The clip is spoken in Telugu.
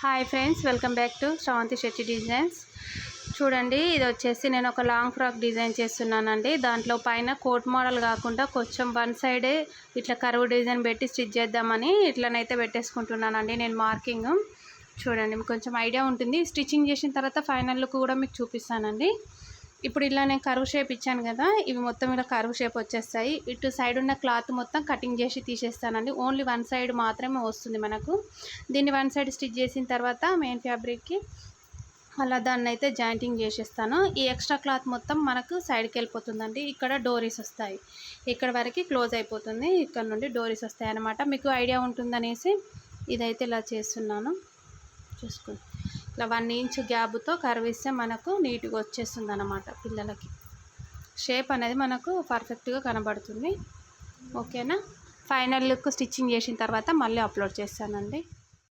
Hi friends, welcome back to Sravanthi Shetty designs. చూడండి, ఇది వచ్చేసి నేను ఒక లాంగ్ ఫ్రాక్ డిజైన్ చేస్తున్నానండి. దాంట్లో పైన కోట్ మోడల్ కాకుండా కొంచెం వన్ సైడే ఇట్లా కర్వ్ డిజైన్ పెట్టి స్టిచ్ చేద్దామని ఇట్లనైతే పెట్టేసుకుంటున్నానండి నేను మార్కింగ్. చూడండి, మీకు కొంచెం ఐడియా ఉంటుంది. స్టిచ్చింగ్ చేసిన తర్వాత ఫైనల్ లుక్ కూడా మీకు చూపిస్తానండి. ఇప్పుడు ఇలా నేను కర్వ్ షేప్ ఇచ్చాను కదా, ఇవి మొత్తం ఇలా కర్వ్ షేప్ వచ్చేస్తాయి. ఇటు సైడ్ ఉన్న క్లాత్ మొత్తం కటింగ్ చేసి తీసేస్తానండి. ఓన్లీ వన్ సైడ్ మాత్రమే వస్తుంది మనకు. దీన్ని వన్ సైడ్ స్టిచ్ చేసిన తర్వాత మెయిన్ ఫ్యాబ్రిక్కి అలా దాన్ని అయితే జాయింటింగ్ చేసేస్తాను. ఈ ఎక్స్ట్రా క్లాత్ మొత్తం మనకు సైడ్కి వెళ్ళిపోతుందండి. ఇక్కడ డోరీస్ వస్తాయి, ఇక్కడ వరకు క్లోజ్ అయిపోతుంది. ఇక్కడ నుండి డోరీస్ వస్తాయి అన్నమాట. మీకు ఐడియా ఉంటుందనేసి ఇదైతే ఇలా చేస్తున్నాను. చూసుకోండి, ఇట్లా 1 ఇంచ్ గ్యాప్తో కర్వ్ ఇస్తే మనకు నీట్గా వచ్చేస్తుంది అన్నమాట. పిల్లలకి షేప్ అనేది మనకు పర్ఫెక్ట్గా కనబడుతుంది. ఓకేనా? ఫైనల్ లుక్ స్టిచ్చింగ్ చేసిన తర్వాత మళ్ళీ అప్లోడ్ చేస్తానండి.